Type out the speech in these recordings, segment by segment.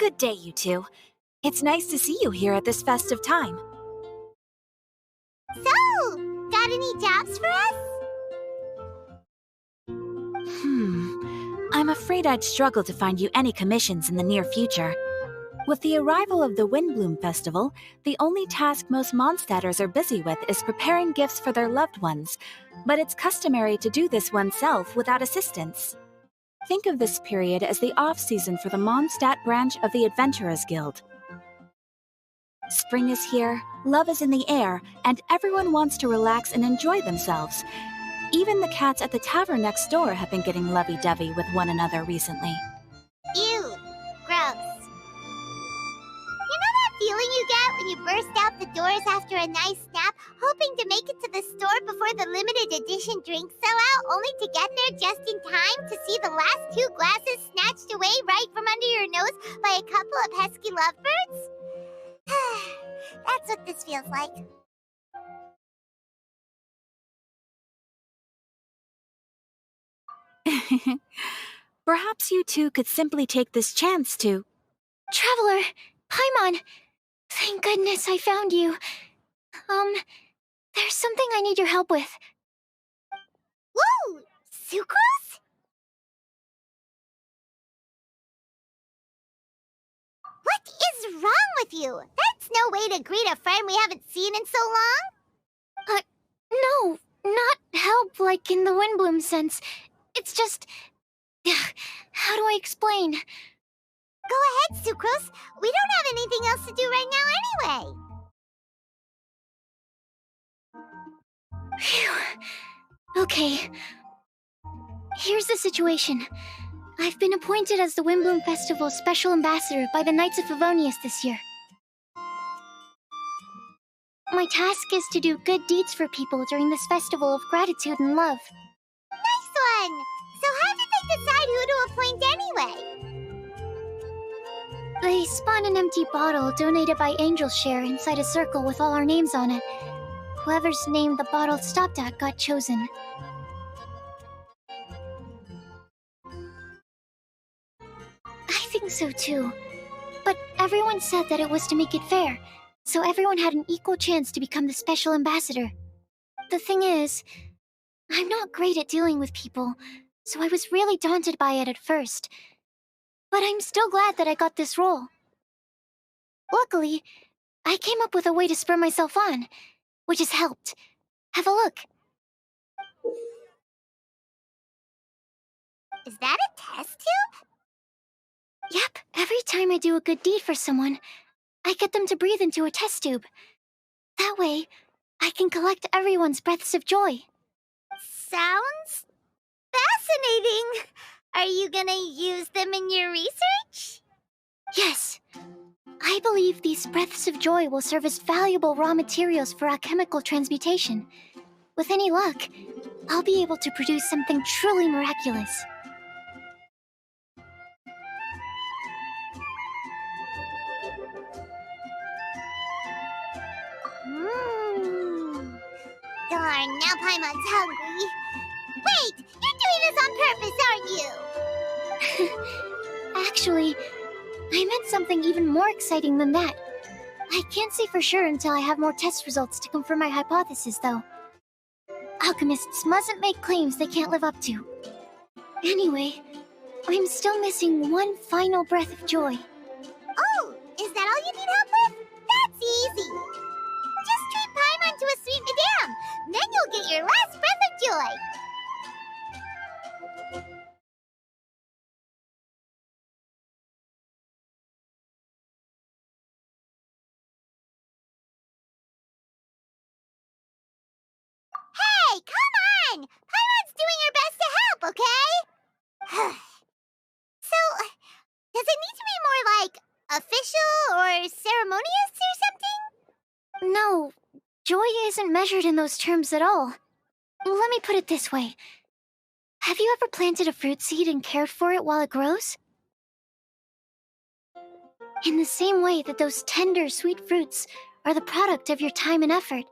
Good day, you two. It's nice to see you here at this festive time. So, got any jobs for us? I'm afraid I'd struggle to find you any commissions in the near future. With the arrival of the Windbloom Festival, the only task most Mondstadters are busy with is preparing gifts for their loved ones, but it's customary to do this oneself without assistance. Think of this period as the off-season for the Mondstadt branch of the Adventurers Guild. Spring is here, love is in the air, and everyone wants to relax and enjoy themselves. Even the cats at the tavern next door have been getting lovey-dovey with one another recently. Ew, gross. You know that feeling you get when you burst out the doors after a nice nap, hoping to make it to the store before the limited edition drinks sell out, only to get there just in time to see the last 2 glasses snatched away right from under your nose by a couple of pesky lovebirds? That's what this feels like. Perhaps you two could simply take this chance to... Traveler! Paimon! Thank goodness I found you. There's something I need your help with. Whoa! Sucrose? What is wrong with you? That's no way to greet a friend we haven't seen in so long. No, not help like in the Windbloom sense. It's just... How do I explain? Go ahead, Sucrose. We don't have anything else to do right now anyway. Phew. Okay. Here's the situation. I've been appointed as the Windbloom Festival's special ambassador by the Knights of Favonius this year. My task is to do good deeds for people during this festival of gratitude and love. Nice one! So how did they decide who to appoint anyway? They spun an empty bottle donated by Angel's Share inside a circle with all our names on it. Whoever's name the bottle stopped at got chosen. I think so too. But everyone said that it was to make it fair, so everyone had an equal chance to become the special ambassador. The thing is, I'm not great at dealing with people, so I was really daunted by it at first. But I'm still glad that I got this role. Luckily, I came up with a way to spur myself on, which has helped. Have a look. Is that a test tube? Yep, every time I do a good deed for someone, I get them to breathe into a test tube. That way, I can collect everyone's breaths of joy. Sounds fascinating. Are you gonna use them in your research? Yes. I believe these breaths of joy will serve as valuable raw materials for alchemical transmutation. With any luck, I'll be able to produce something truly miraculous. Darn, now Paimon's hungry. Wait, you're doing this on purpose, aren't you? Actually, I meant something even more exciting than that. I can't say for sure until I have more test results to confirm my hypothesis, though. Alchemists mustn't make claims they can't live up to. Anyway, I'm still missing one final breath of joy. Oh, is that all you need help with? That's easy. Just treat Paimon to a sweet madame. Then you'll get your last breath of joy. Hey, come on! Paimon's doing her best to help, okay? So, does it need to be more like official or ceremonious or something? No, joy isn't measured in those terms at all. Let me put it this way. Have you ever planted a fruit seed and cared for it while it grows? In the same way that those tender, sweet fruits are the product of your time and effort,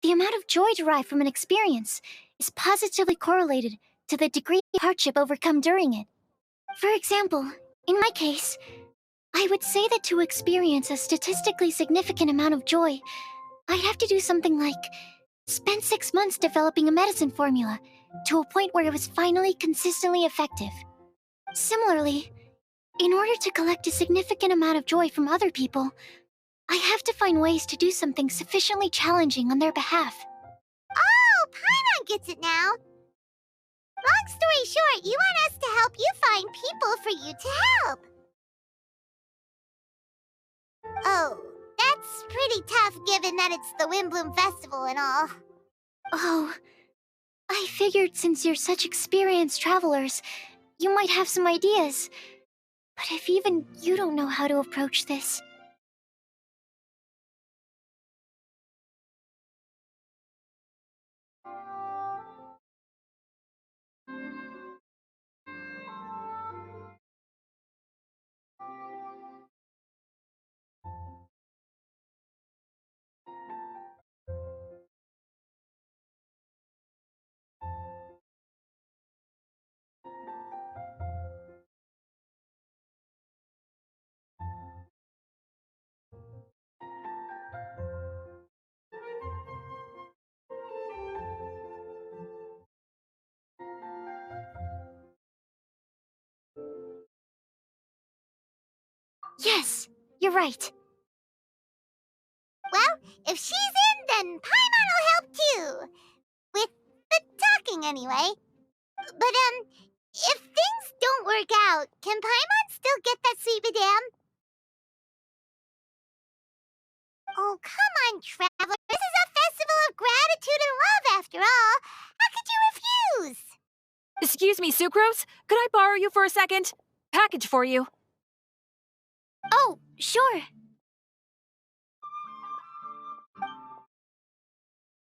the amount of joy derived from an experience is positively correlated to the degree of hardship overcome during it. For example, in my case, I would say that to experience a statistically significant amount of joy, I'd have to do something like spend 6 months developing a medicine formula to a point where it was finally consistently effective. Similarly, in order to collect a significant amount of joy from other people, I have to find ways to do something sufficiently challenging on their behalf. Oh, Paimon gets it now. Long story short, you want us to help you find people for you to help. Oh, that's pretty tough given that it's the Windbloom Festival and all. Oh, I figured since you're such experienced travelers, you might have some ideas. But if even you don't know how to approach this... Yes, you're right. Well, if she's in, then Paimon will help too. With the talking, anyway. But, if things don't work out, can Paimon still get that sweet madam? Oh, come on, Traveler. This is a festival of gratitude and love, after all. How could you refuse? Excuse me, Sucrose? Could I borrow you for a second? Package for you. Oh, sure.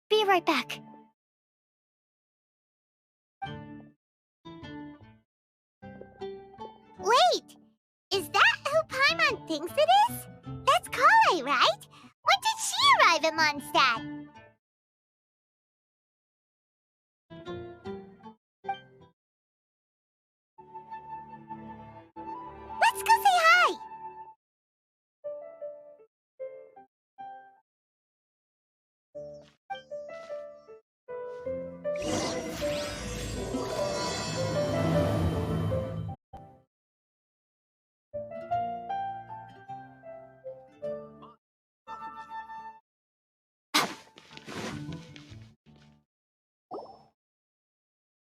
Be right back. Wait, is that who Paimon thinks it is? That's Kale, right? When did she arrive at Mondstadt? Let's go say hi!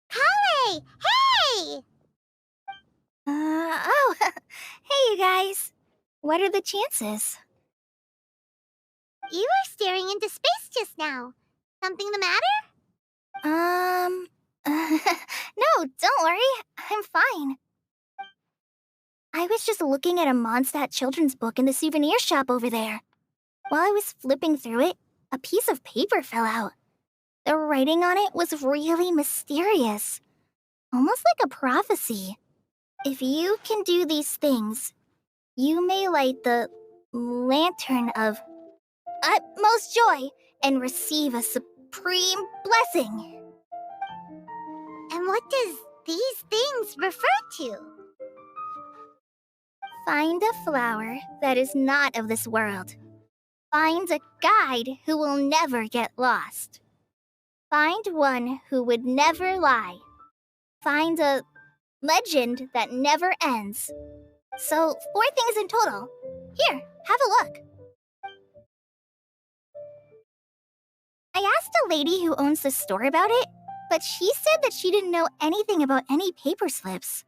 Kale! Hey! Hey you guys. What are the chances? You were staring into space just now. Something the matter? No, don't worry. I'm fine. I was just looking at a Mondstadt children's book in the souvenir shop over there. While I was flipping through it, a piece of paper fell out. The writing on it was really mysterious. Almost like a prophecy. If you can do these things, you may light the lantern of utmost joy and receive a supreme blessing. And what does these things refer to? Find a flower that is not of this world. Find a guide who will never get lost. Find one who would never lie. Find a legend that never ends. So, 4 things in total. Here, have a look. I asked a lady who owns the store about it, but she said that she didn't know anything about any paper slips.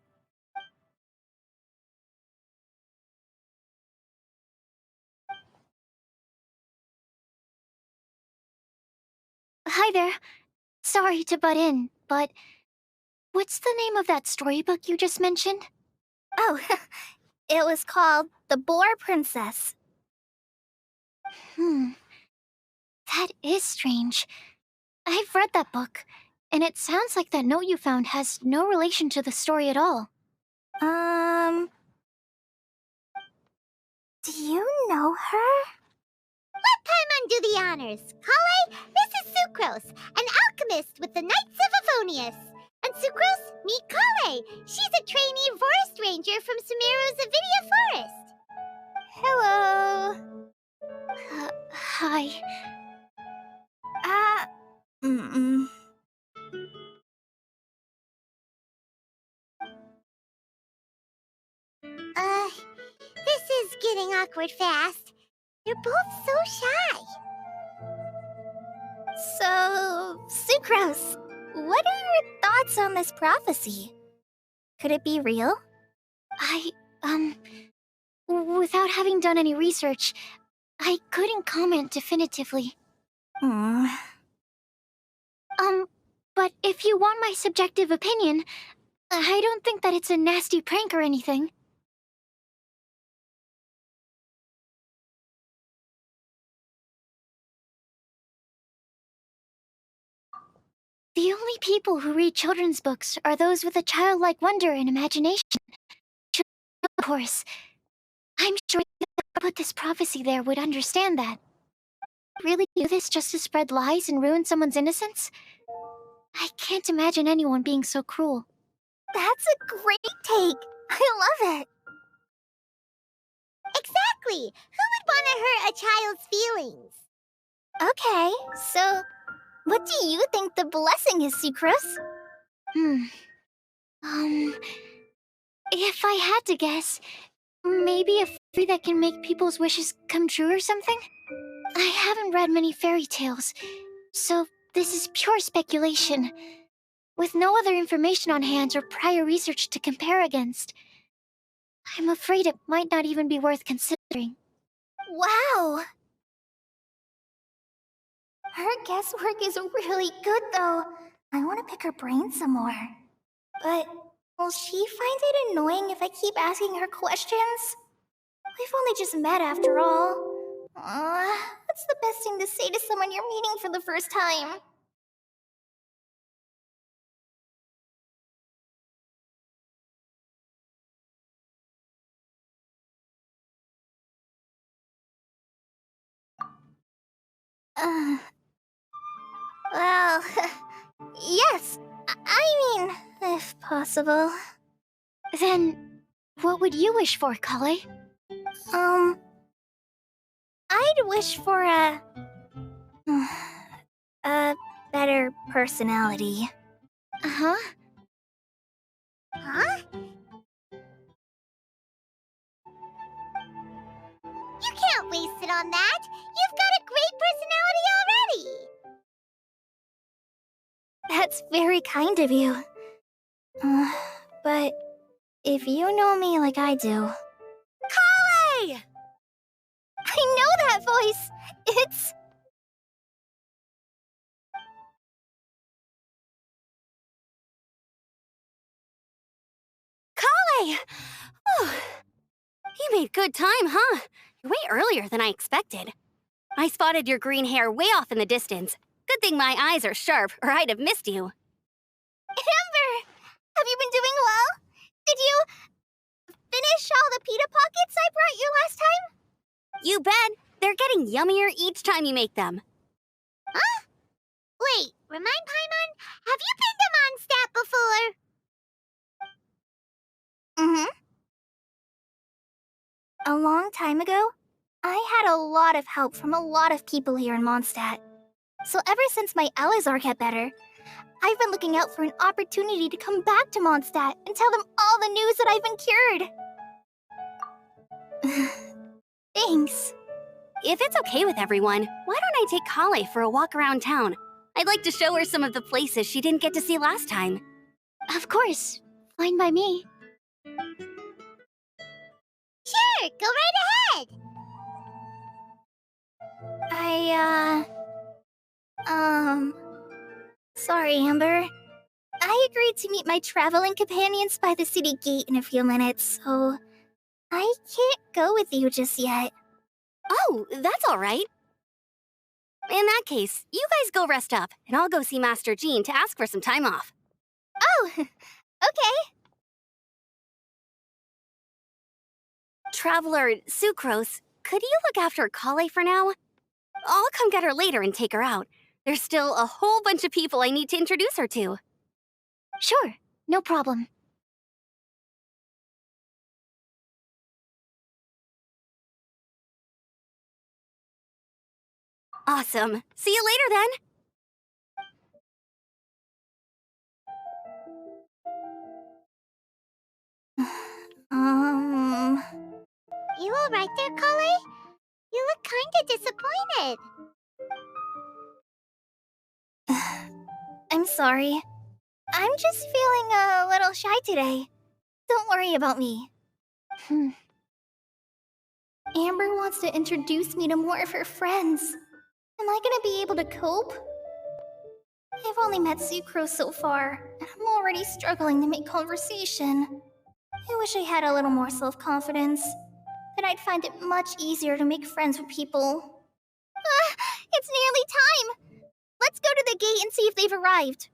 Hi there. Sorry to butt in, but what's the name of that storybook you just mentioned? Oh, it was called The Boar Princess. That is strange. I've read that book, and it sounds like that note you found has no relation to the story at all. Do you know her? Let Paimon do the honors. Kale, this is Sucrose, an alchemist with the Knights of Avonius. And Sucrose, meet Kale. She's a trainee forest ranger from Sumeru's Avidia Forest. Hello. Hi. Uh, mm-mm. This is getting awkward fast. You're both so shy. So, Sucrose, what are your thoughts on this prophecy? Could it be real? Without having done any research, I couldn't comment definitively. Hmm. But if you want my subjective opinion, I don't think that it's a nasty prank or anything. The only people who read children's books are those with a childlike wonder and imagination. Of course, I'm sure whoever put this prophecy there would understand that. Really do this just to spread lies and ruin someone's innocence? I can't imagine anyone being so cruel. That's a great take. I love it. Exactly. Who would want to hurt a child's feelings? Okay, so what do you think the blessing is, Sucrose? If I had to guess, maybe a fairy that can make people's wishes come true or something? I haven't read many fairy tales, so this is pure speculation. With no other information on hand or prior research to compare against, I'm afraid it might not even be worth considering. Wow! Her guesswork is really good, though. I want to pick her brain some more. But will she find it annoying if I keep asking her questions? We've only just met after all. What's the best thing to say to someone you're meeting for the first time? Uh, well, yes. I mean, if possible. Then, what would you wish for, Kale? I'd wish for a better personality. Uh-huh. Huh? You can't waste it on that. You've got a great personality already. That's very kind of you. But if you know me like I do... Kale! I know that voice! It's... Kale! You made good time, huh? You're way earlier than I expected. I spotted your green hair way off in the distance. Good thing my eyes are sharp, or I'd have missed you. Amber! Have you been doing well? Did you finish all the pita pockets I brought you last time? You bet! They're getting yummier each time you make them. Huh? Wait, remind Paimon, have you been to Mondstadt before? A long time ago, I had a lot of help from a lot of people here in Mondstadt. So ever since my Elizar got better, I've been looking out for an opportunity to come back to Mondstadt and tell them all the news that I've been cured. Thanks. If it's okay with everyone, why don't I take Kale for a walk around town? I'd like to show her some of the places she didn't get to see last time. Of course. Fine by me. Sure, go right ahead. Sorry, Amber. I agreed to meet my traveling companions by the city gate in a few minutes, so I can't go with you just yet. Oh, that's all right. In that case, you guys go rest up, and I'll go see Master Jean to ask for some time off. Oh, okay. Traveler Sucrose, could you look after Kale for now? I'll come get her later and take her out. There's still a whole bunch of people I need to introduce her to. Sure, no problem. Awesome. See you later then. You alright there, Kale? You look kinda disappointed. I'm sorry. I'm just feeling a little shy today. Don't worry about me. Amber wants to introduce me to more of her friends. Am I gonna be able to cope? I've only met Sucrose so far, and I'm already struggling to make conversation. I wish I had a little more self-confidence. Then I'd find it much easier to make friends with people. It's nearly time! Let's go to the gate and see if they've arrived.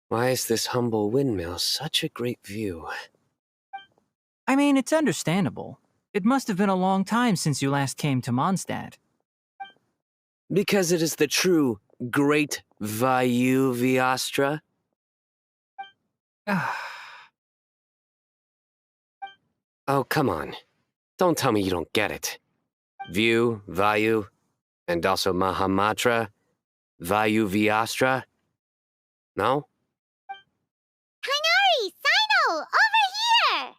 Why is this humble windmill such a great view? I mean, it's understandable. It must have been a long time since you last came to Mondstadt. Because it is the true Great Vayu Viastra? Oh, come on. Don't tell me you don't get it. View, Vayu, and also Mahamatra, Vayu Viastra? No? Tighnari! Cyno! Over here!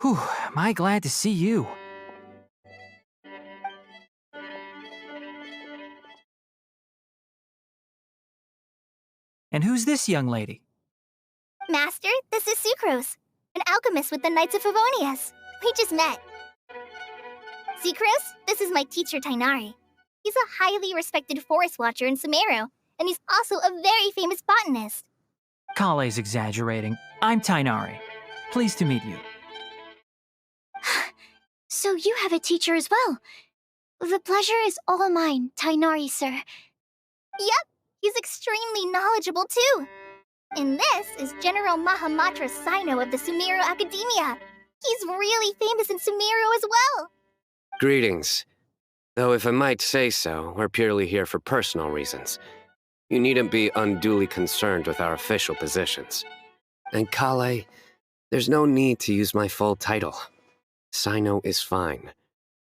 Whew, am I glad to see you. And who's this young lady? Master, this is Sucrose, an alchemist with the Knights of Favonius. We just met. Sucrose, this is my teacher Tighnari. He's a highly respected forest watcher in Sumeru, and he's also a very famous botanist. Kale's exaggerating. I'm Tighnari. Pleased to meet you. So you have a teacher as well. The pleasure is all mine, Tighnari, sir. Yep, he's extremely knowledgeable too. And this is General Mahamatra Cyno of the Sumeru Academia. He's really famous in Sumeru as well. Greetings. Though if I might say so, we're purely here for personal reasons. You needn't be unduly concerned with our official positions. And Kale, there's no need to use my full title. Cyno is fine.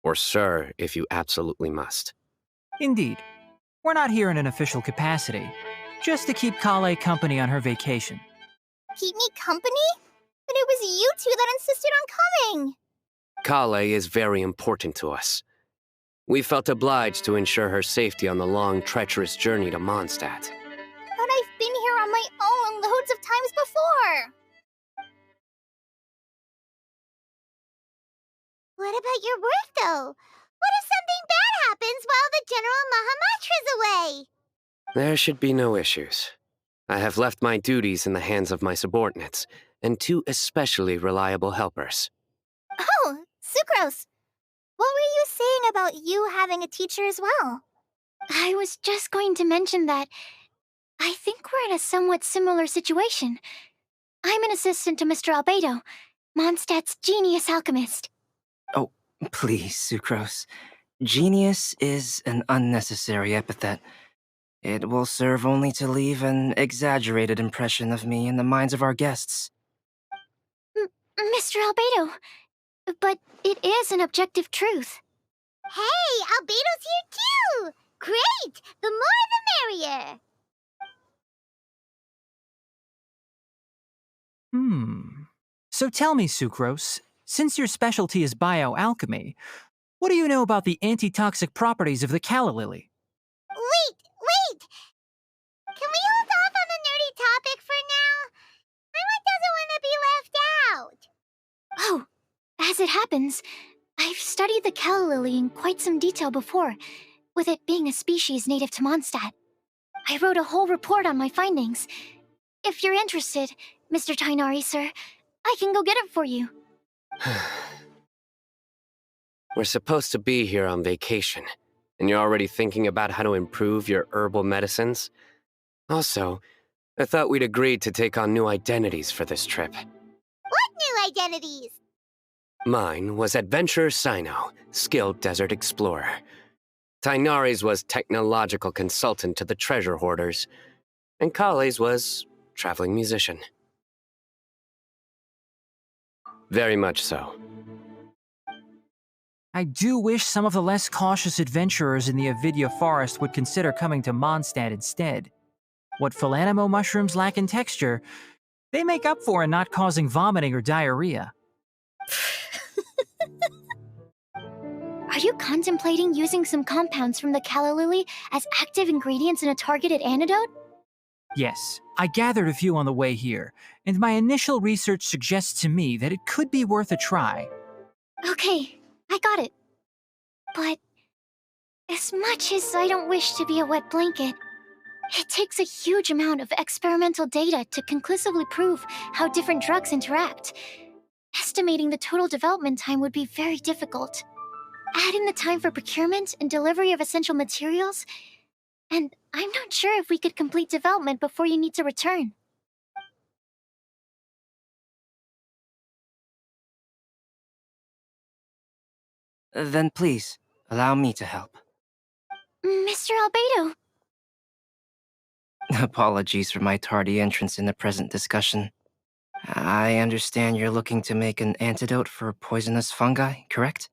Or sir, if you absolutely must. Indeed. We're not here in an official capacity, just to keep Kale company on her vacation. Keep me company? But it was you two that insisted on coming. Kale is very important to us. We felt obliged to ensure her safety on the long, treacherous journey to Mondstadt. But I've been here on my own loads of times before. What about your work, though? What if something bad happens while the General Mahamatra's away? There should be no issues. I have left my duties in the hands of my subordinates, and two especially reliable helpers. Oh, Sucrose. What were you saying about you having a teacher as well? I was just going to mention that I think we're in a somewhat similar situation. I'm an assistant to Mr. Albedo, Mondstadt's genius alchemist. Oh, please, Sucrose. Genius is an unnecessary epithet. It will serve only to leave an exaggerated impression of me in the minds of our guests. Mr. Albedo, but it is an objective truth. Hey, Albedo's here too! Great! The more the merrier! So tell me, Sucrose, since your specialty is bioalchemy, what do you know about the antitoxic properties of the calla lily? Wait! Can we hold off on the nerdy topic for now? My one doesn't want to be left out. Oh, as it happens, I've studied the calla lily in quite some detail before, with it being a species native to Mondstadt. I wrote a whole report on my findings. If you're interested, Mr. Tighnari, sir, I can go get it for you. We're supposed to be here on vacation, and you're already thinking about how to improve your herbal medicines? Also, I thought we'd agreed to take on new identities for this trip. What new identities? Mine was Adventurer Cyno, skilled desert explorer. Tainari's was technological consultant to the treasure hoarders, and Kale's was traveling musician. Very much so. I do wish some of the less cautious adventurers in the Avidya forest would consider coming to Mondstadt instead. What Philanimo mushrooms lack in texture, they make up for in not causing vomiting or diarrhea. Are you contemplating using some compounds from the calla lily as active ingredients in a targeted antidote? Yes, I gathered a few on the way here, and my initial research suggests to me that it could be worth a try. Okay, I got it. But as much as I don't wish to be a wet blanket, it takes a huge amount of experimental data to conclusively prove how different drugs interact. Estimating the total development time would be very difficult. Add in the time for procurement and delivery of essential materials, and I'm not sure if we could complete development before you need to return. Then please, allow me to help. Mr. Albedo, Apologies for my tardy entrance in the present discussion. I understand you're looking to make an antidote for poisonous fungi, correct?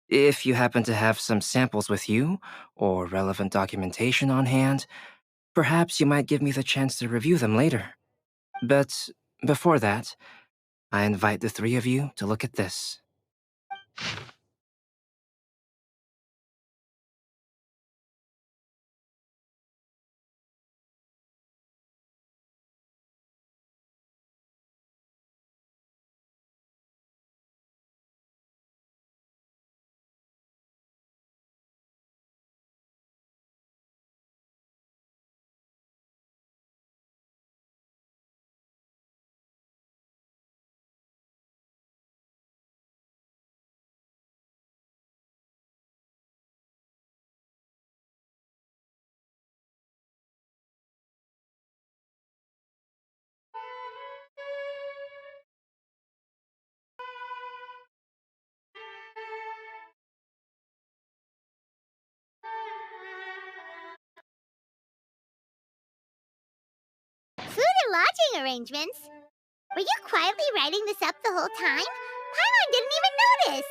If you happen to have some samples with you, or relevant documentation on hand, perhaps you might give me the chance to review them later. But before that, I invite the three of you to look at this. Food and lodging arrangements? Were you quietly writing this up the whole time? Paimon didn't even notice!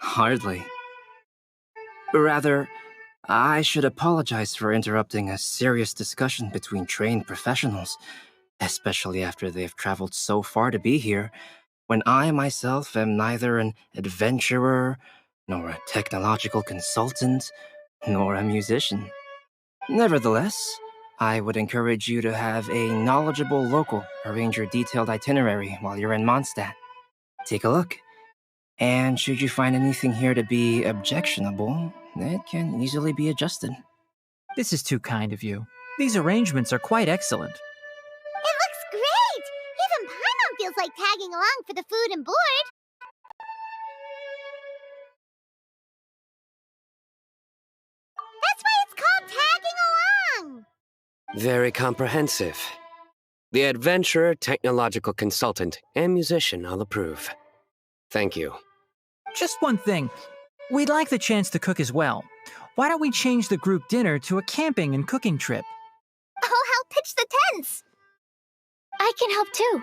Hardly. Rather, I should apologize for interrupting a serious discussion between trained professionals, especially after they've traveled so far to be here, when I myself am neither an adventurer, nor a technological consultant, nor a musician. Nevertheless, I would encourage you to have a knowledgeable local arrange your detailed itinerary while you're in Mondstadt. Take a look, and should you find anything here to be objectionable, it can easily be adjusted. This is too kind of you. These arrangements are quite excellent. It looks great! Even Paimon feels like tagging along for the food and board. That's why it's called tagging along! Very comprehensive. The adventurer, technological consultant, and musician all approve. Thank you. Just one thing. We'd like the chance to cook as well. Why don't we change the group dinner to a camping and cooking trip? I'll help pitch the tents! I can help too.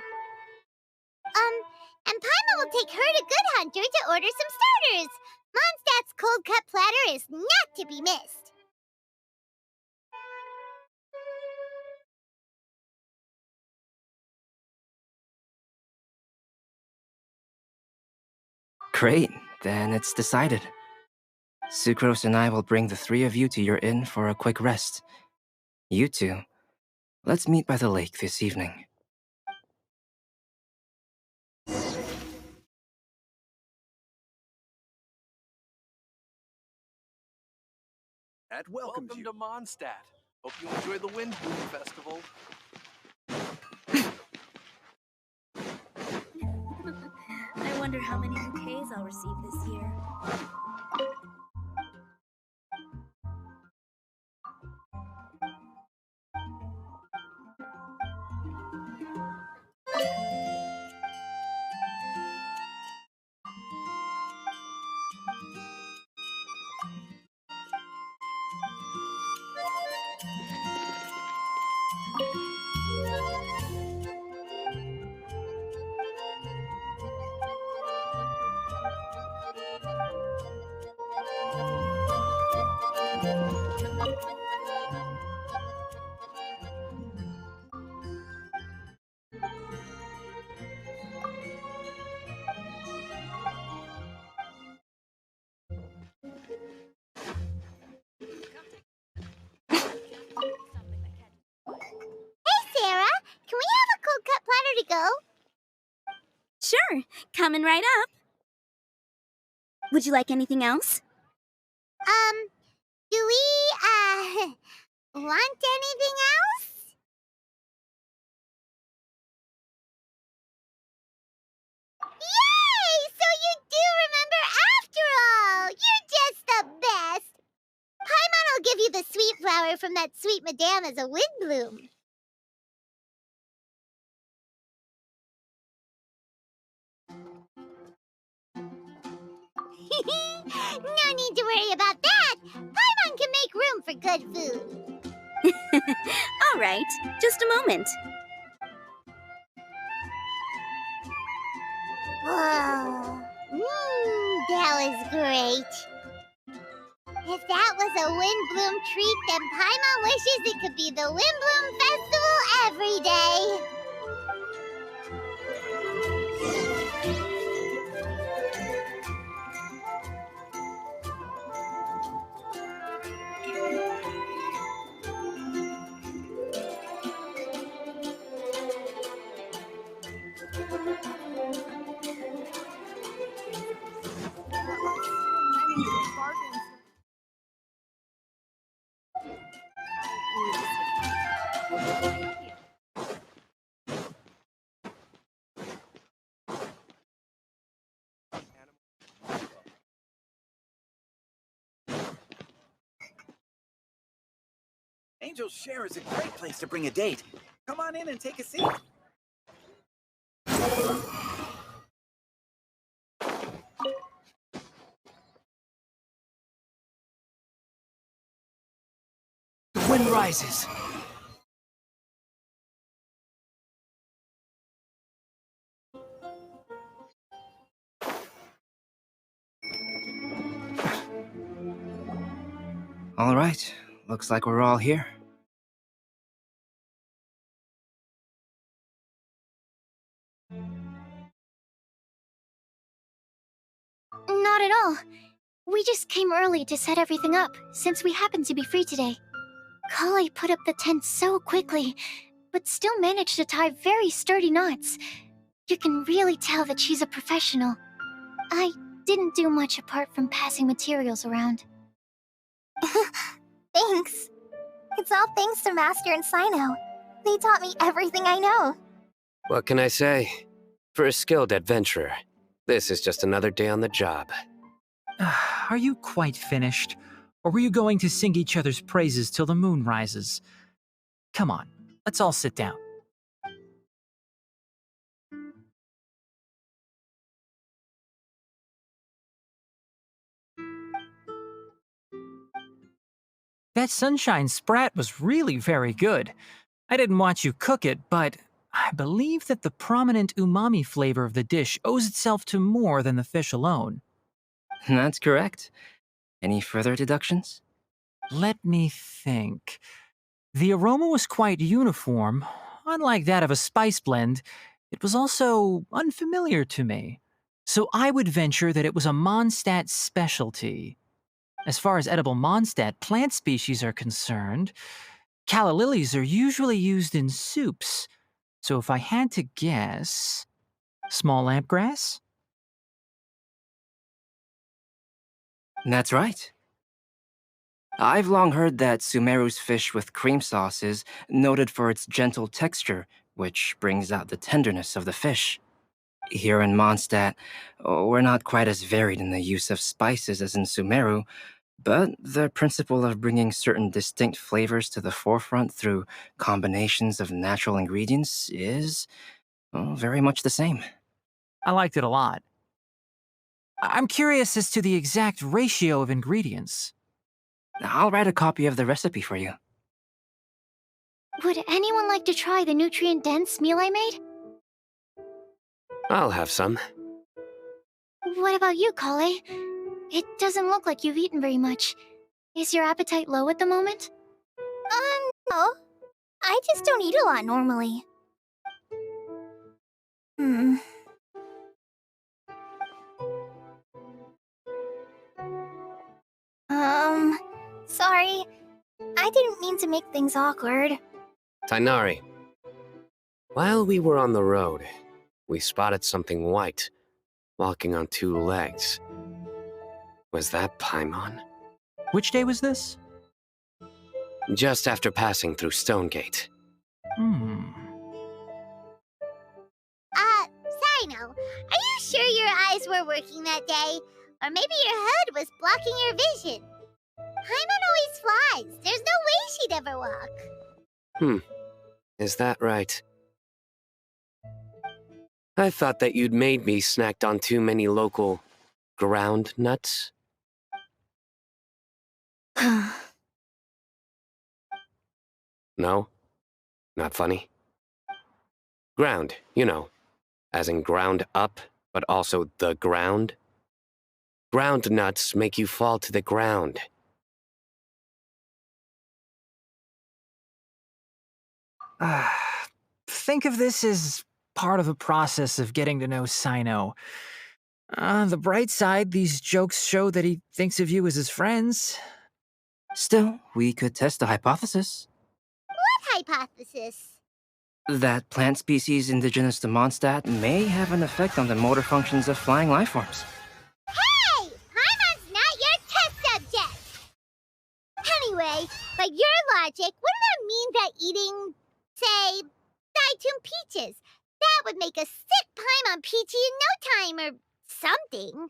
And Paimon will take her to Good Hunter to order some starters. Mondstadt's cold cut platter is not to be missed. Great, then it's decided. Sucrose and I will bring the three of you to your inn for a quick rest. You two, let's meet by the lake this evening. Welcome to Mondstadt. Hope you enjoy the Windbloom Festival. I wonder how many bouquets I'll receive this year. Hey, Sarah! Can we have a cold cut platter to go? Sure, coming right up. Would you like anything else? Do we, want anything else? Yay! So you do remember after all! You're just the best! Paimon will give you the sweet flower from that sweet madame as a windbloom. No need to worry about that! Paimon can make room for good food. All right, just a moment. Whoa. That was great. If that was a windbloom treat, then Paimon wishes it could be the Windbloom Festival every day. Angel's Share is a great place to bring a date. Come on in and take a seat. The wind rises. All right, looks like we're all here. Not at all. We just came early to set everything up, since we happen to be free today. Kale put up the tent so quickly, but still managed to tie very sturdy knots. You can really tell that she's a professional. I didn't do much apart from passing materials around. Thanks. It's all thanks to Master and Cyno. They taught me everything I know. What can I say? For a skilled adventurer, this is just another day on the job. Are you quite finished? Or were you going to sing each other's praises till the moon rises? Come on, let's all sit down. That sunshine sprat was really very good. I didn't watch you cook it, but I believe that the prominent umami flavor of the dish owes itself to more than the fish alone. That's correct. Any further deductions? Let me think. The aroma was quite uniform. Unlike that of a spice blend, it was also unfamiliar to me. So I would venture that it was a Mondstadt specialty. As far as edible Mondstadt plant species are concerned, calla lilies are usually used in soups. So if I had to guess, small lampgrass? That's right. I've long heard that Sumeru's fish with cream sauce is noted for its gentle texture, which brings out the tenderness of the fish. Here in Mondstadt, we're not quite as varied in the use of spices as in Sumeru, but the principle of bringing certain distinct flavors to the forefront through combinations of natural ingredients is, well, very much the same. I liked it a lot. I'm curious as to the exact ratio of ingredients. I'll write a copy of the recipe for you. Would anyone like to try the nutrient-dense meal I made? I'll have some. What about you, Kale? It doesn't look like you've eaten very much. Is your appetite low at the moment? No. I just don't eat a lot normally. Sorry. I didn't mean to make things awkward. Tainari, while we were on the road, we spotted something white, walking on two legs. Was that Paimon? Which day was this? Just after passing through Stonegate. Cyno, are you sure your eyes were working that day? Or maybe your hood was blocking your vision? Paimon always flies. There's no way she'd ever walk. Is that right? I thought that you'd made me snacked on too many local ground nuts. No? Not funny? Ground, you know, as in ground up, but also the ground. Ground nuts make you fall to the ground. Think of this as part of the process of getting to know Cyno. On the bright side, these jokes show that he thinks of you as his friends. Still, we could test the hypothesis. What hypothesis? That plant species indigenous to Mondstadt may have an effect on the motor functions of flying lifeforms. Hey! Paimon's not your test subject! Anyway, by your logic, wouldn't that mean that eating, say, Daitun peaches, that would make a sick Paimon peachy in no time or something?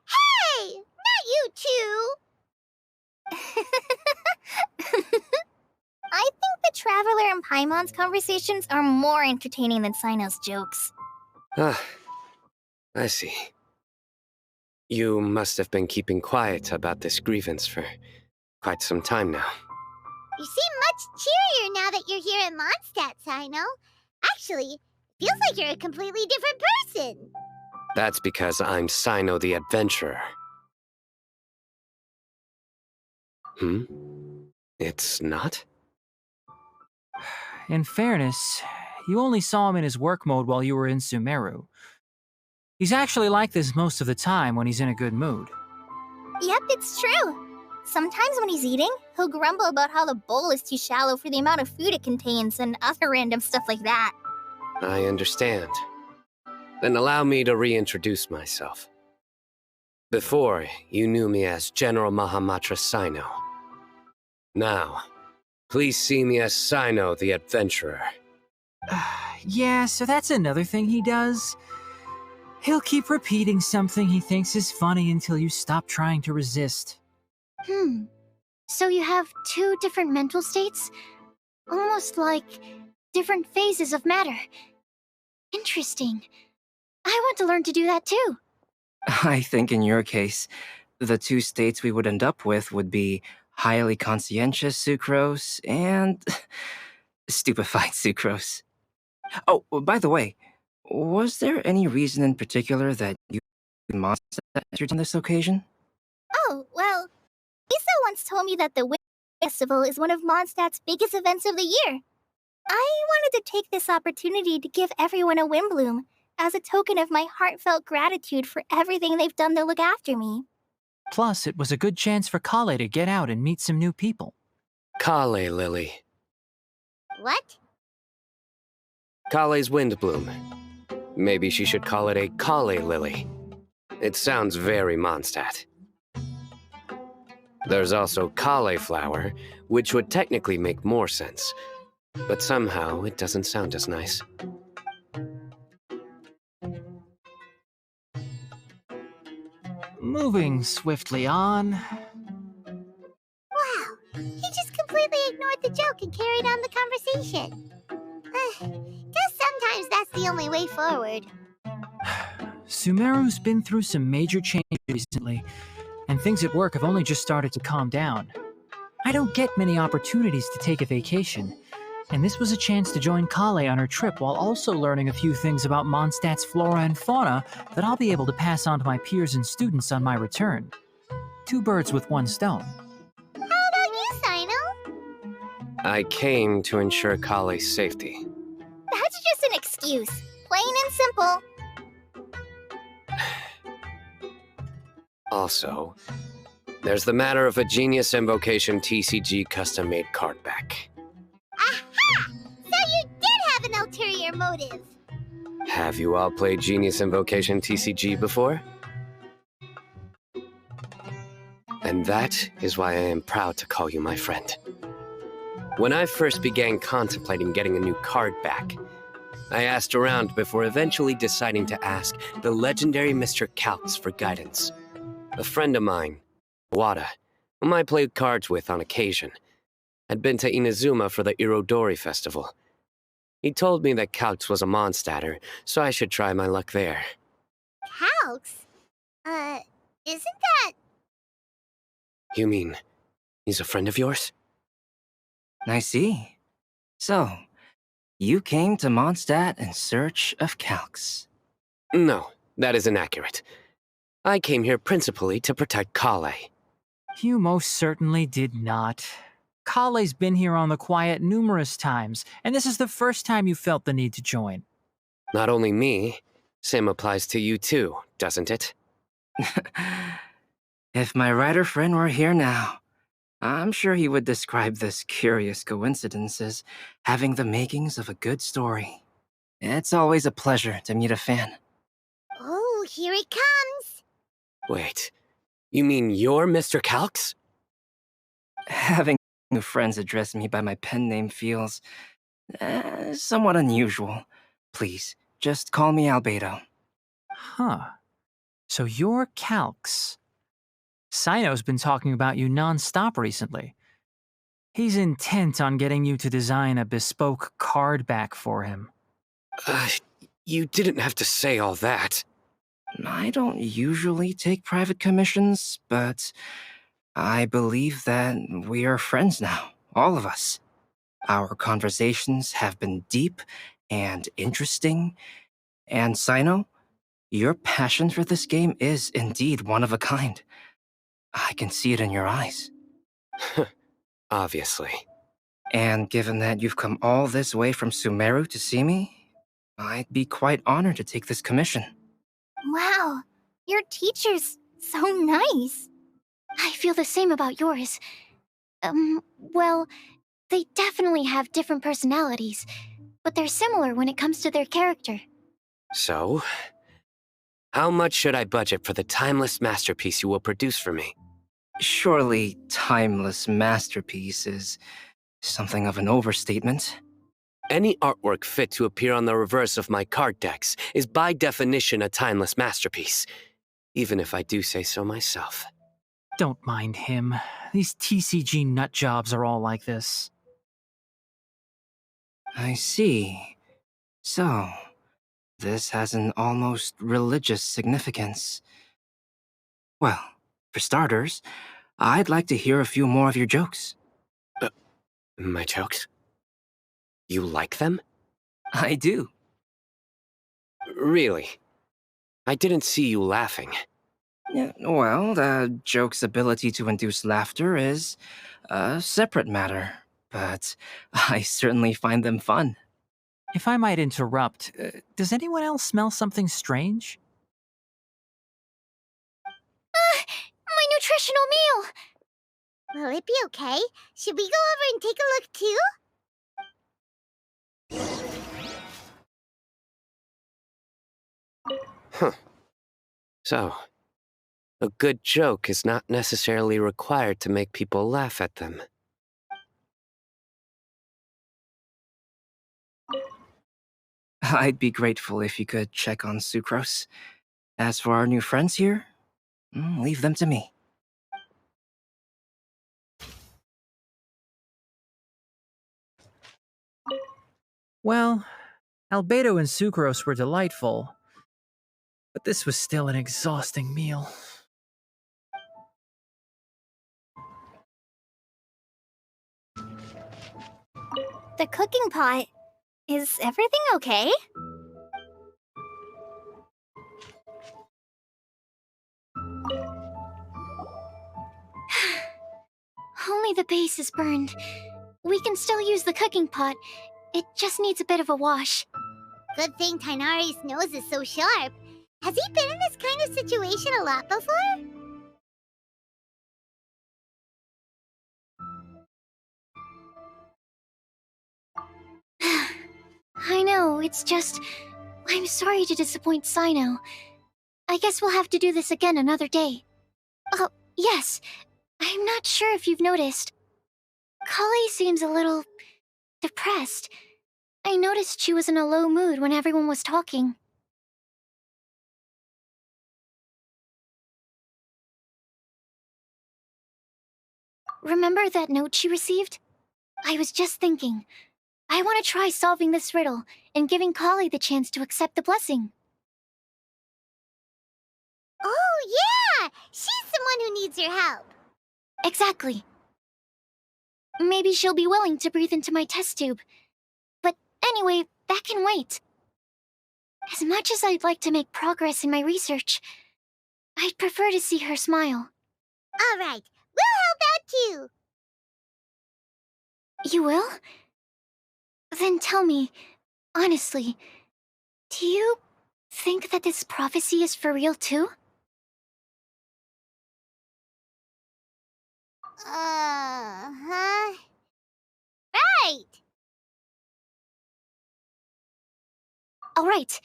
Hey! Not you too! I think the Traveler and Paimon's conversations are more entertaining than Cyno's jokes. I see. You must have been keeping quiet about this grievance for quite some time now. You seem much cheerier now that you're here in Mondstadt, Cyno. Actually, feels like you're a completely different person. That's because I'm Cyno the Adventurer. It's not? In fairness, you only saw him in his work mode while you were in Sumeru. He's actually like this most of the time when he's in a good mood. Yep, it's true. Sometimes when he's eating, he'll grumble about how the bowl is too shallow for the amount of food it contains and other random stuff like that. I understand. Then allow me to reintroduce myself. Before, you knew me as General Mahamatra Cyno. Now, please see me as Cyno the Adventurer. Yeah, so that's another thing he does. He'll keep repeating something he thinks is funny until you stop trying to resist. So you have two different mental states? Almost like different phases of matter. Interesting. I want to learn to do that too. I think in your case, the two states we would end up with would be highly conscientious sucrose and stupefied sucrose. Oh, by the way, was there any reason in particular that you monstered on this occasion? Oh, well, Lisa once told me that the Wind Festival is one of Mondstadt's biggest events of the year. I wanted to take this opportunity to give everyone a windbloom as a token of my heartfelt gratitude for everything they've done to look after me. Plus, it was a good chance for Kale to get out and meet some new people. Kale Lily. What? Kale's windbloom. Maybe she should call it a Kale lily. It sounds very Mondstadt. There's also cauliflower, which would technically make more sense, but somehow it doesn't sound as nice. Moving swiftly on. Wow, he just completely ignored the joke and carried on the conversation. Guess sometimes that's the only way forward. Sumeru's been through some major changes recently, and things at work have only just started to calm down. I don't get many opportunities to take a vacation, and this was a chance to join Kale on her trip while also learning a few things about Mondstadt's flora and fauna that I'll be able to pass on to my peers and students on my return. 2 birds with 1 stone. How about you, Cyno? I came to ensure Kale's safety. That's just an excuse. Plain and simple. Also, there's the matter of a Genius Invocation TCG custom-made card back. Aha! So you did have an ulterior motive. Have you all played Genius Invocation TCG before? And that is why I am proud to call you my friend. When I first began contemplating getting a new card back, I asked around before eventually deciding to ask the legendary Mr. Calx for guidance. A friend of mine, Wada, whom I played cards with on occasion, had been to Inazuma for the Irodori festival. He told me that Calx was a Mondstadter, so I should try my luck there. Calx? Isn't that... You mean, he's a friend of yours? I see. So, you came to Mondstadt in search of Calx. No, that is inaccurate. I came here principally to protect Kale. You most certainly did not. Kale's been here on the quiet numerous times, and this is the first time you felt the need to join. Not only me, same applies to you too, doesn't it? If my writer friend were here now, I'm sure he would describe this curious coincidence as having the makings of a good story. It's always a pleasure to meet a fan. Oh, here it comes. Wait, you mean you're Mr. Calx? Having new friends address me by my pen name feels somewhat unusual. Please, just call me Albedo. Huh. So you're Calx. Cyno's been talking about you non-stop recently. He's intent on getting you to design a bespoke card back for him. You didn't have to say all that. I don't usually take private commissions, but I believe that we are friends now, all of us. Our conversations have been deep and interesting, and Cyno, your passion for this game is indeed one of a kind. I can see it in your eyes. Obviously. And given that you've come all this way from Sumeru to see me, I'd be quite honored to take this commission. Wow, your teacher's so nice. I feel the same about yours. Well, they definitely have different personalities, but they're similar when it comes to their character. So, how much should I budget for the timeless masterpiece you will produce for me? Surely timeless masterpiece is something of an overstatement. Any artwork fit to appear on the reverse of my card decks is by definition a timeless masterpiece, even if I do say so myself. Don't mind him. These TCG nutjobs are all like this. I see. So, this has an almost religious significance. Well, for starters, I'd like to hear a few more of your jokes. My jokes? You like them? I do. Really? I didn't see you laughing. Yeah, well, the joke's ability to induce laughter is a separate matter, but I certainly find them fun. If I might interrupt, does anyone else smell something strange? My nutritional meal! Will it be okay? Should we go over and take a look too? Huh. So, a good joke is not necessarily required to make people laugh at them. I'd be grateful if you could check on Sucrose. As for our new friends here, leave them to me. Well, Albedo and Sucrose were delightful, but this was still an exhausting meal. The cooking pot. Is everything okay? Only the base is burned. We can still use the cooking pot. It just needs a bit of a wash. Good thing Tainari's nose is so sharp. Has he been in this kind of situation a lot before? I know, it's just... I'm sorry to disappoint Cyno. I guess we'll have to do this again another day. Oh, yes. I'm not sure if you've noticed. Kali seems a little... depressed. I noticed she was in a low mood when everyone was talking. Remember that note she received? I was just thinking. I want to try solving this riddle and giving Kali the chance to accept the blessing. Oh, yeah! She's someone who needs your help. Exactly. Maybe she'll be willing to breathe into my test tube. But anyway, that can wait. As much as I'd like to make progress in my research, I'd prefer to see her smile. All right, we'll help out too. You will? Then tell me, honestly, do you think that this prophecy is for real too? Huh? Right! Alright,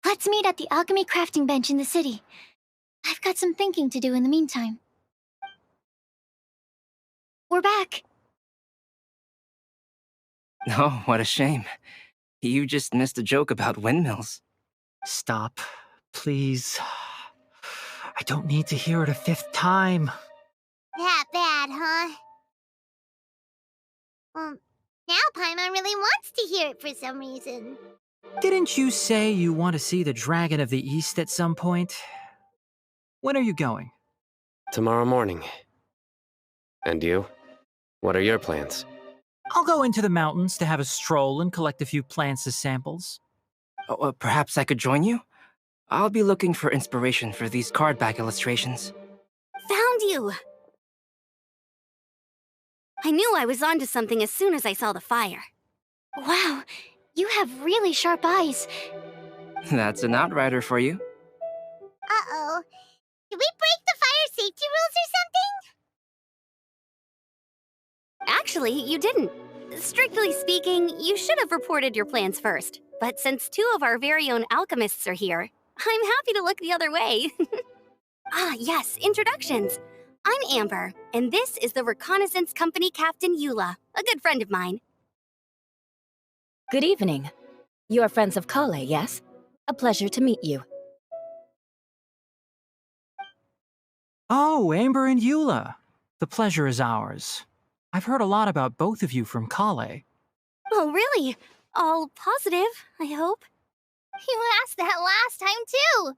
let's meet at the alchemy crafting bench in the city. I've got some thinking to do in the meantime. We're back. Oh, what a shame. You just missed a joke about windmills. Stop, please. I don't need to hear it a fifth time. That bad, huh? Now Paimon really wants to hear it for some reason. Didn't you say you want to see the Dragon of the East at some point? When are you going? Tomorrow morning. And you? What are your plans? I'll go into the mountains to have a stroll and collect a few plants as samples. Oh, perhaps I could join you? I'll be looking for inspiration for these card back illustrations. Found you! I knew I was onto something as soon as I saw the fire. Wow, you have really sharp eyes. That's an outrider for you. Uh-oh. Did we break the fire safety rules or something? Actually, you didn't. Strictly speaking, you should have reported your plans first. But since two of our very own alchemists are here, I'm happy to look the other way. Yes, introductions. I'm Amber, and this is the Reconnaissance Company Captain Eula, a good friend of mine. Good evening. You are friends of Kale, yes? A pleasure to meet you. Oh, Amber and Eula. The pleasure is ours. I've heard a lot about both of you from Kale. Oh, really? All positive, I hope. You asked that last time, too.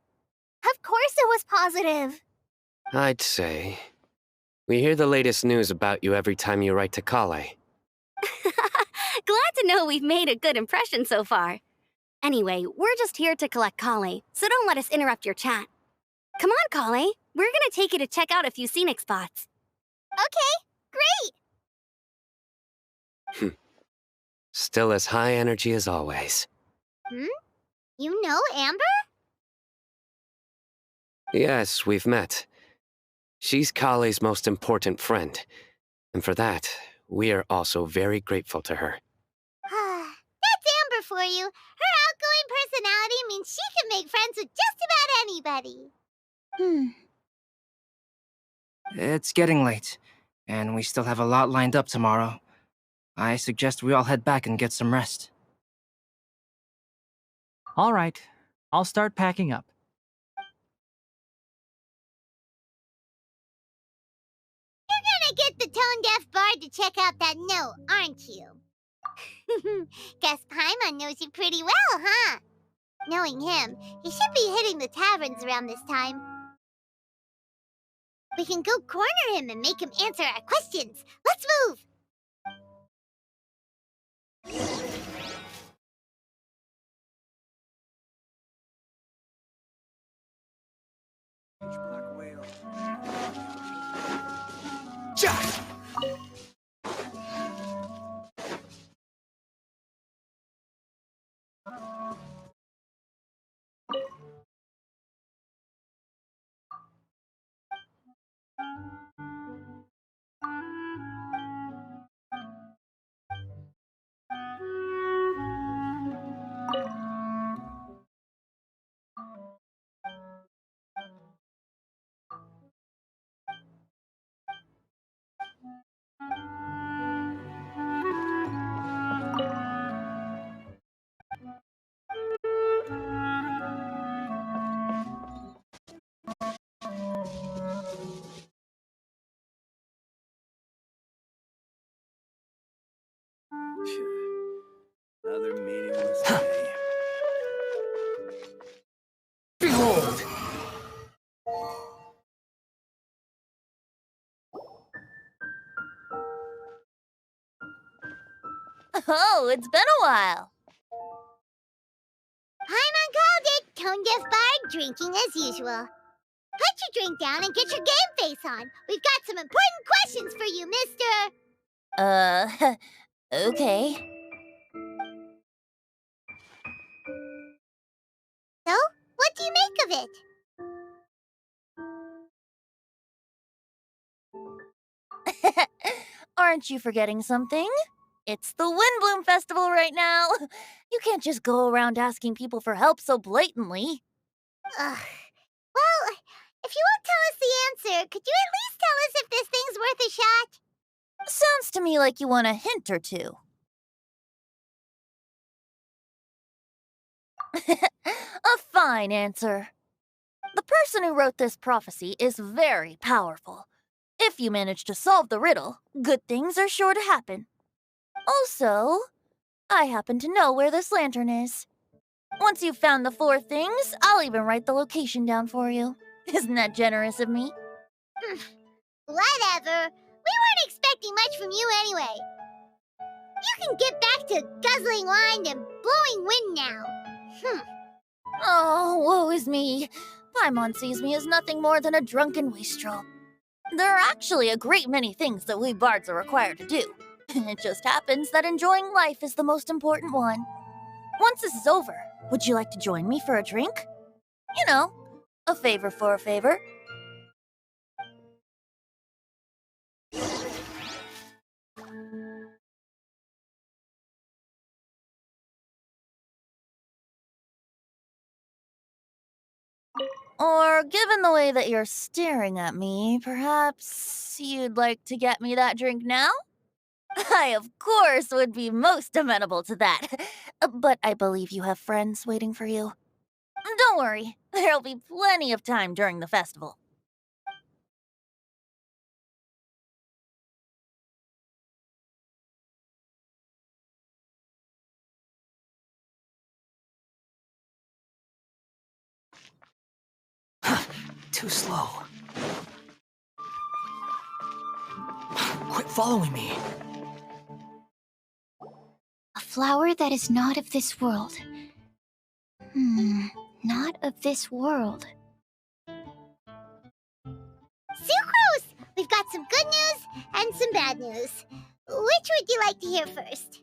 Of course it was positive. I'd say. We hear the latest news about you every time you write to Kale. Glad to know we've made a good impression so far. Anyway, we're just here to collect Kale, so don't let us interrupt your chat. Come on, Kale. We're gonna take you to check out a few scenic spots. Okay, great. Still as high energy as always. You know Amber? Yes, we've met. She's Kale's most important friend. And for that, we are also very grateful to her. That's Amber for you. Her outgoing personality means she can make friends with just about anybody. It's getting late, and we still have a lot lined up tomorrow. I suggest we all head back and get some rest. All right, I'll start packing up. You're gonna get the tone-deaf bard to check out that note, aren't you? Guess Paimon knows you pretty well, huh? Knowing him, he should be hitting the taverns around this time. We can go corner him and make him answer our questions. Let's move! Black whale. Another meaningless day. Behold! Oh, it's been a while. Paimon called it! Tone-deaf bard drinking as usual. Put your drink down and get your game face on. We've got some important questions for you, mister! Okay. So, what do you make of it? Aren't you forgetting something? It's the Windbloom Festival right now. You can't just go around asking people for help so blatantly. Ugh. Well, if you won't tell us the answer, could you at least tell us if this thing's worth a shot? Sounds to me like you want a hint or two. A fine answer. The person who wrote this prophecy is very powerful. If you manage to solve the riddle, good things are sure to happen. Also, I happen to know where this lantern is. Once you've found the 4 things, I'll even write the location down for you. Isn't that generous of me? Whatever. We weren't expecting much from you anyway. You can get back to guzzling wine and blowing wind now. Oh, woe is me. Paimon sees me as nothing more than a drunken wastrel. There are actually a great many things that we bards are required to do. It just happens that enjoying life is the most important one. Once this is over, would you like to join me for a drink? You know, a favor for a favor. Or, given the way that you're staring at me, perhaps you'd like to get me that drink now? I, of course, would be most amenable to that. But I believe you have friends waiting for you. Don't worry, there'll be plenty of time during the festival. Too slow. Quit following me. A flower that is not of this world. Not of this world. Sucrose! We've got some good news and some bad news. Which would you like to hear first?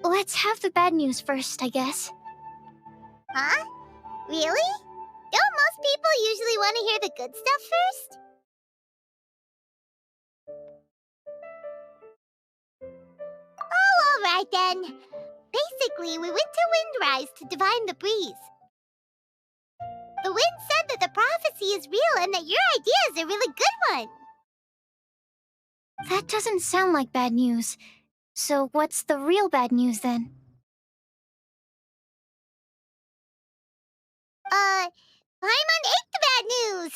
Let's have the bad news first, I guess. Huh? Really? Don't most people usually want to hear the good stuff first? Oh, all right then. Basically, we went to Windrise to divine the breeze. The wind said that the prophecy is real and that your idea is a really good one. That doesn't sound like bad news. So what's the real bad news then? Paimon ate the bad news!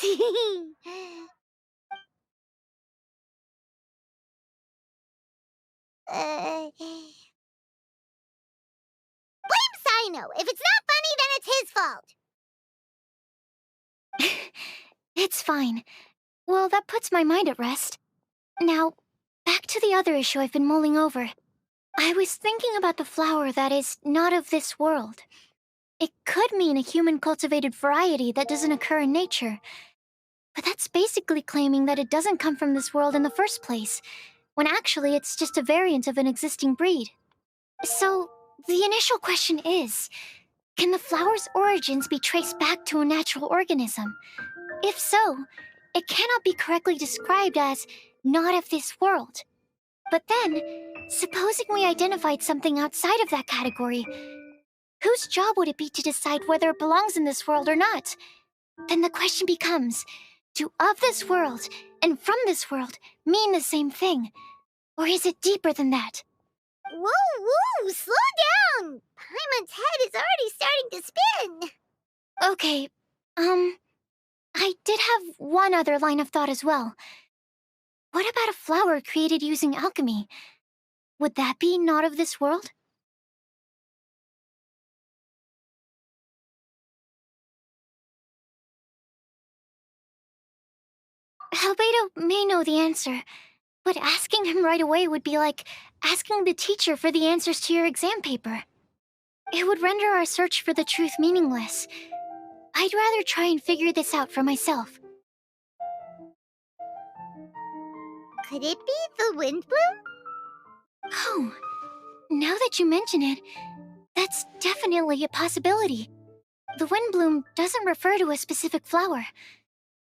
Blame Cyno! If it's not funny, then it's his fault! It's fine. Well, that puts my mind at rest. Now, back to the other issue I've been mulling over. I was thinking about the flower that is not of this world. It could mean a human-cultivated variety that doesn't occur in nature. But that's basically claiming that it doesn't come from this world in the first place, when actually it's just a variant of an existing breed. So, the initial question is, can the flower's origins be traced back to a natural organism? If so, it cannot be correctly described as not of this world. But then, supposing we identified something outside of that category, whose job would it be to decide whether it belongs in this world or not? Then the question becomes, do of this world and from this world mean the same thing? Or is it deeper than that? Whoa, slow down! Paimon's head is already starting to spin! Okay, I did have one other line of thought as well. What about a flower created using alchemy? Would that be not of this world? Albedo may know the answer, but asking him right away would be like asking the teacher for the answers to your exam paper. It would render our search for the truth meaningless. I'd rather try and figure this out for myself. Could it be the windbloom? Oh, now that you mention it, that's definitely a possibility. The windbloom doesn't refer to a specific flower.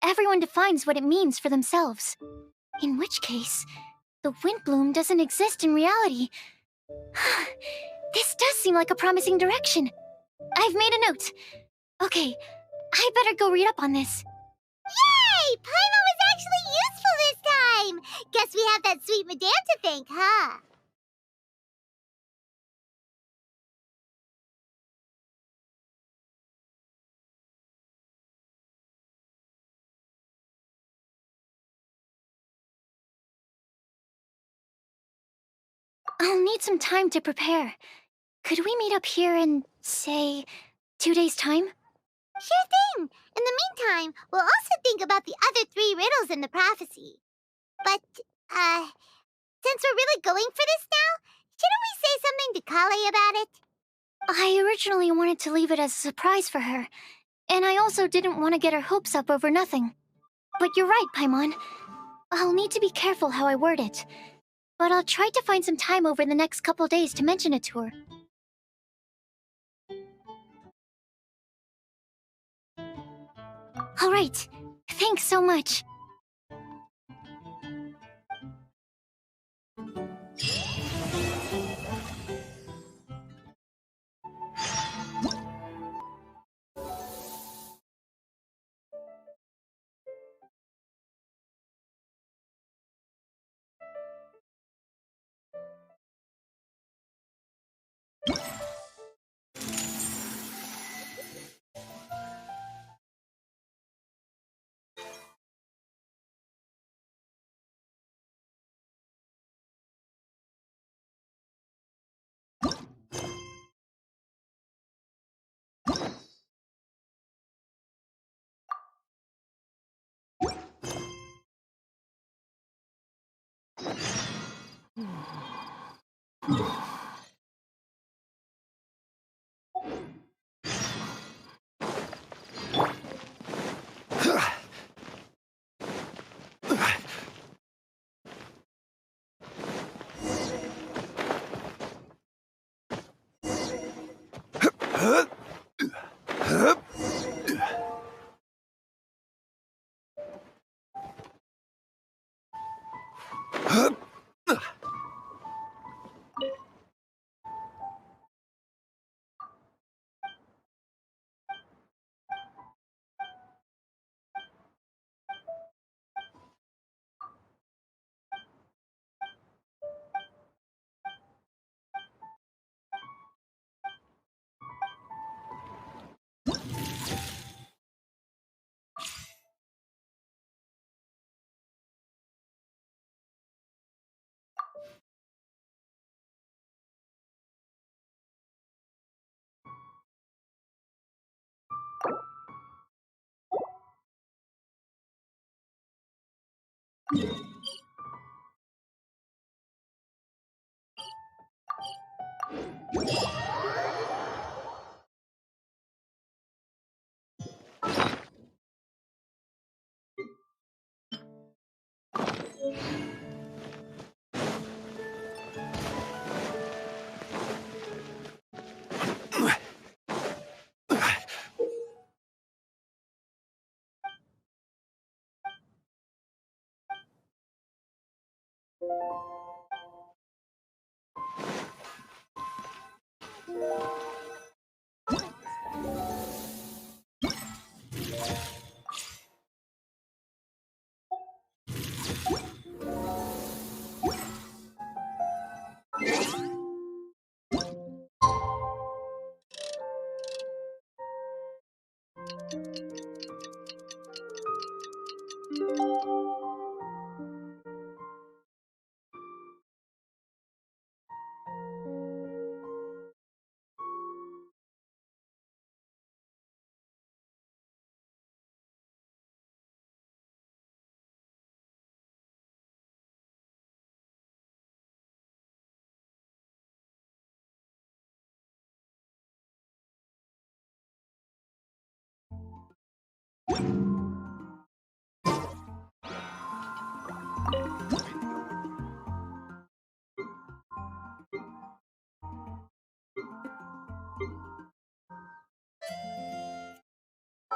Everyone defines what it means for themselves. In which case, the windbloom doesn't exist in reality. This does seem like a promising direction. I've made a note. Okay, I better go read up on this. Yay! Paimon was actually useful this time! Guess we have that sweet madame to thank, huh? I'll need some time to prepare. Could we meet up here in, say, 2 days' time? Sure thing! In the meantime, we'll also think about the other 3 riddles in the prophecy. But, since we're really going for this now, shouldn't we say something to Kale about it? I originally wanted to leave it as a surprise for her, and I also didn't want to get her hopes up over nothing. But you're right, Paimon. I'll need to be careful how I word it. But I'll try to find some time over the next couple days to mention it to her. All right. Thanks so much.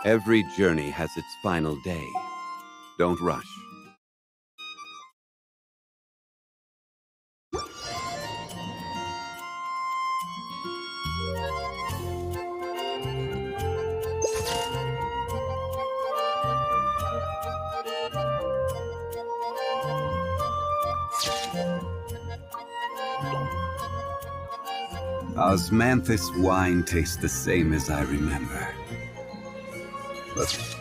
Every journey has its final day. Don't rush. Osmanthus wine tastes the same as I remember. But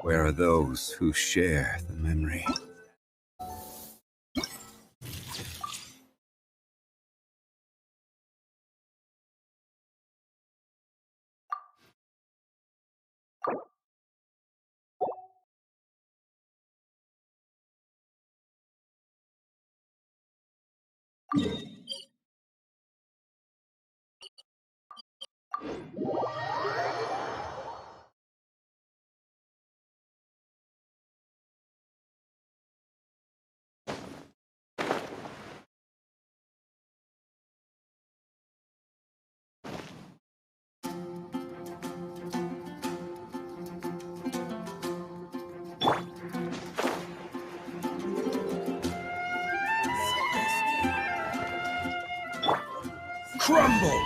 where are those who share the memory? Crumble!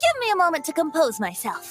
Give me a moment to compose myself.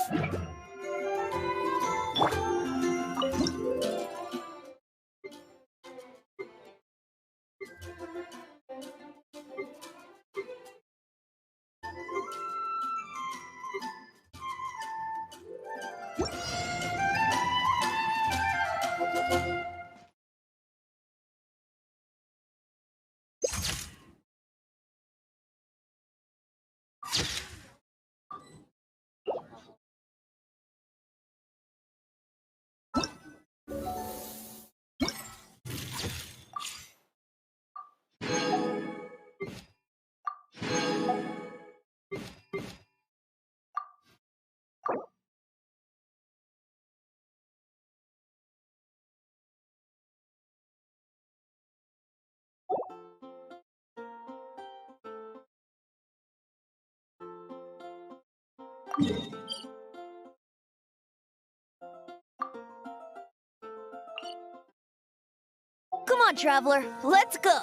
Come on, traveler, let's go!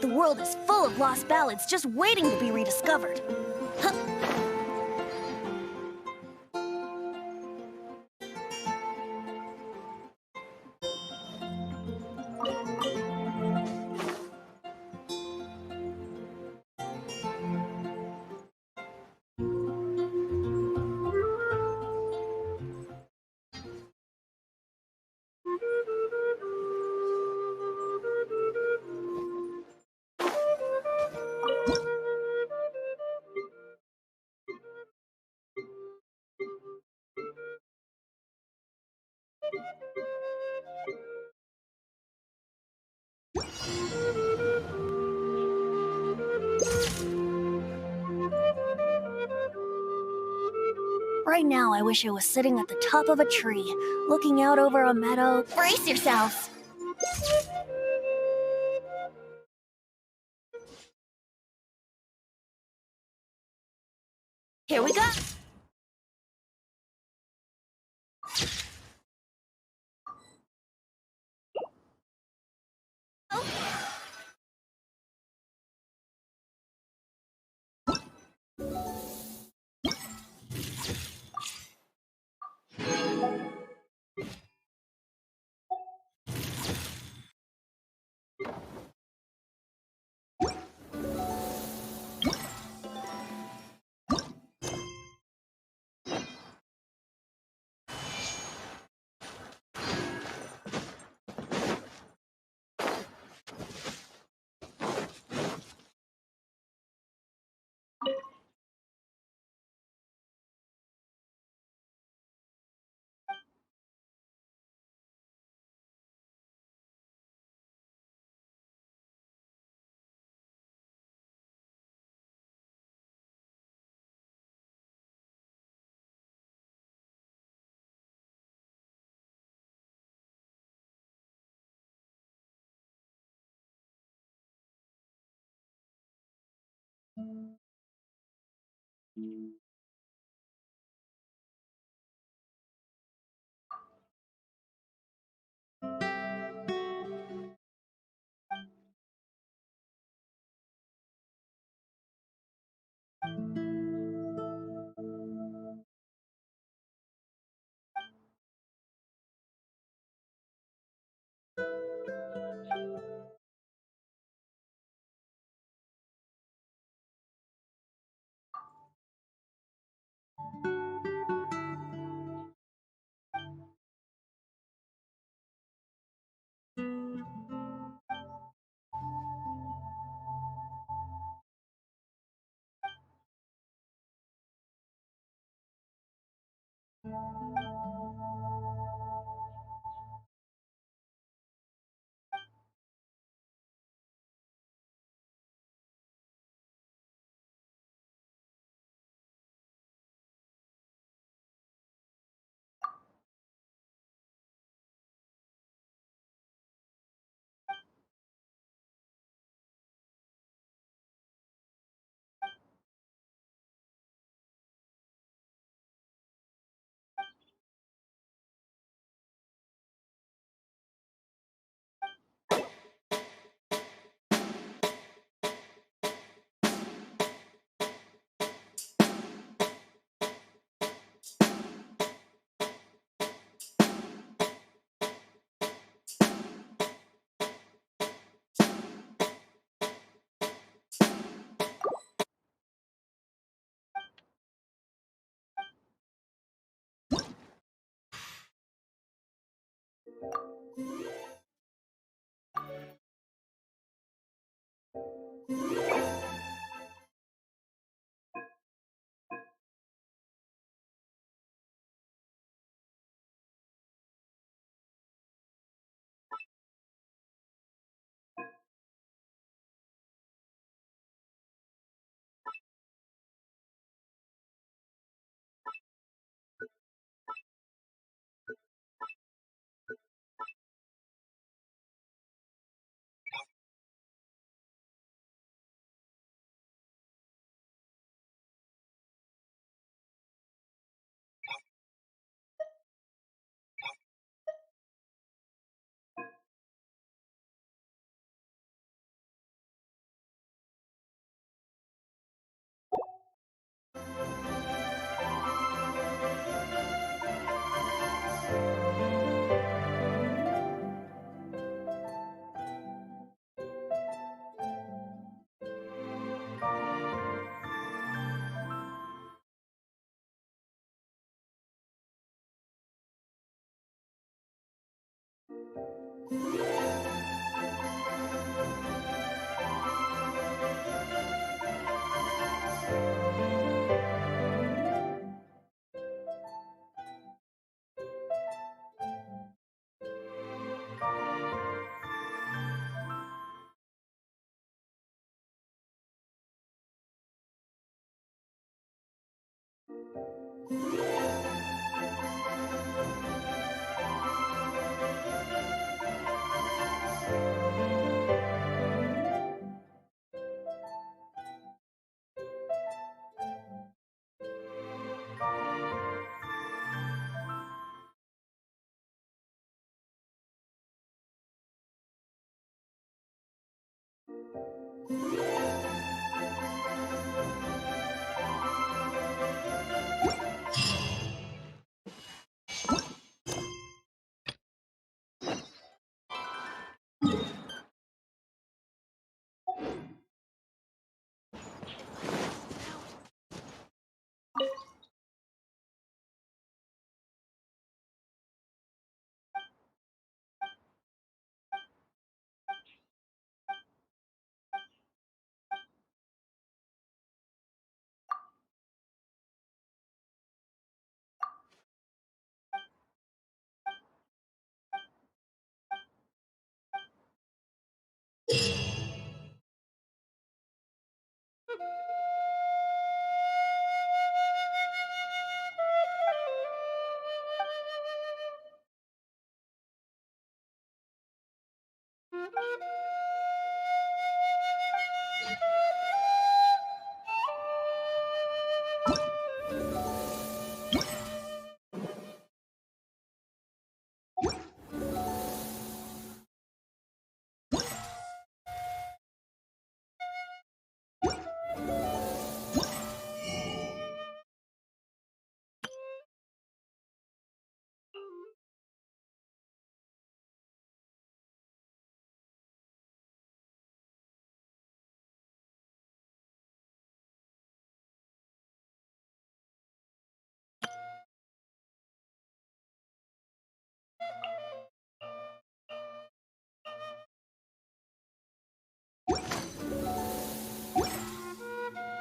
The world is full of lost ballads just waiting to be rediscovered. Huh. Right now, I wish I was sitting at the top of a tree, looking out over a meadow. Brace yourselves! Here we go!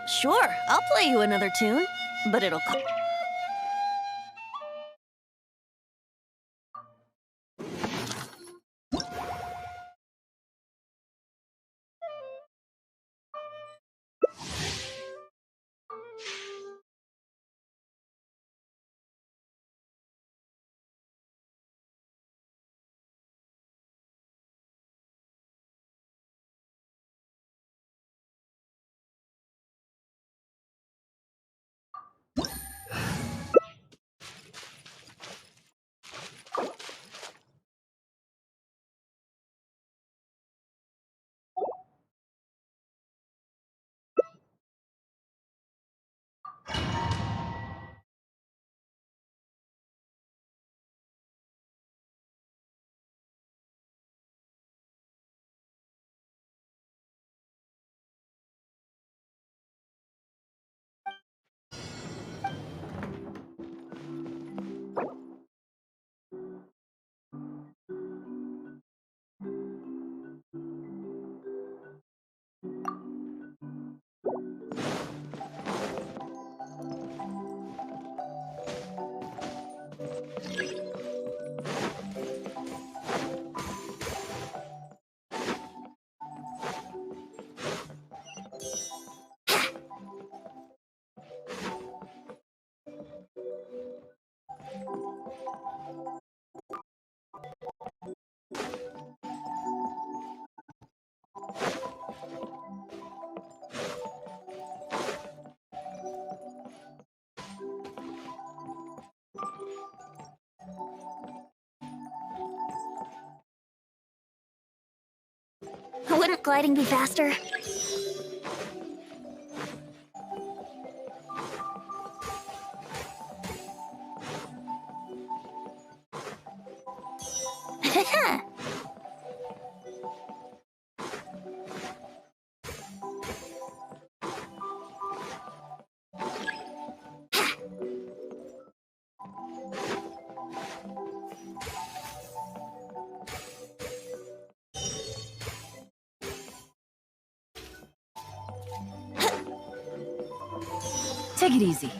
Sure, I'll play you another tune, but it'll cost. Wouldn't gliding be faster? Take it easy.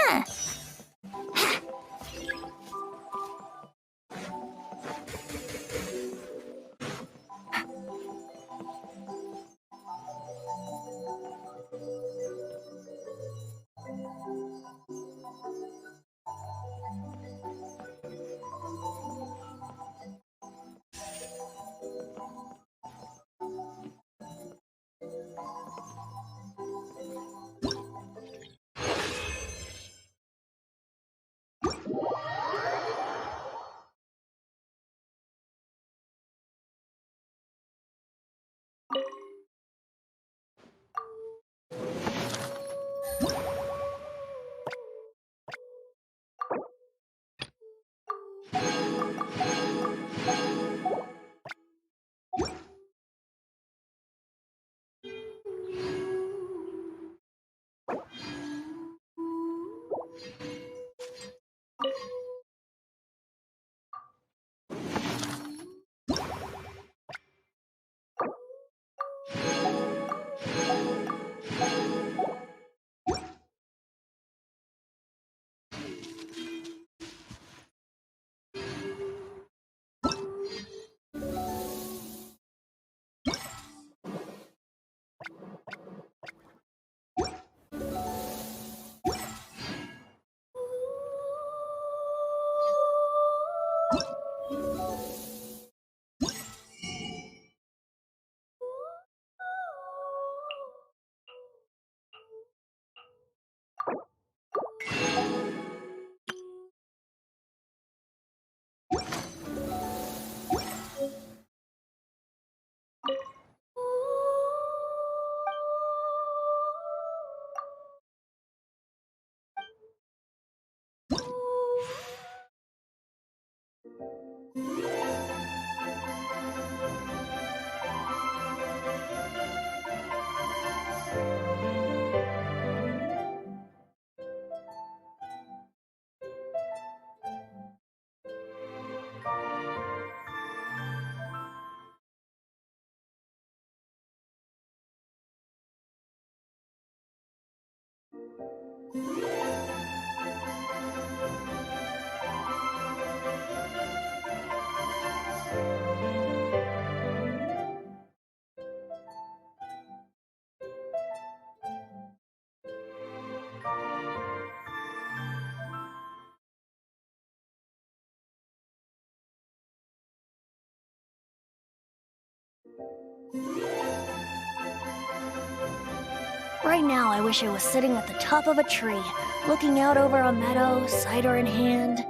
Huh. Right now, I wish I was sitting at the top of a tree, looking out over a meadow, cider in hand.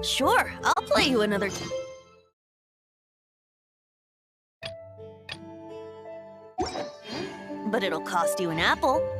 Sure, I'll play you another. But it'll cost you an apple.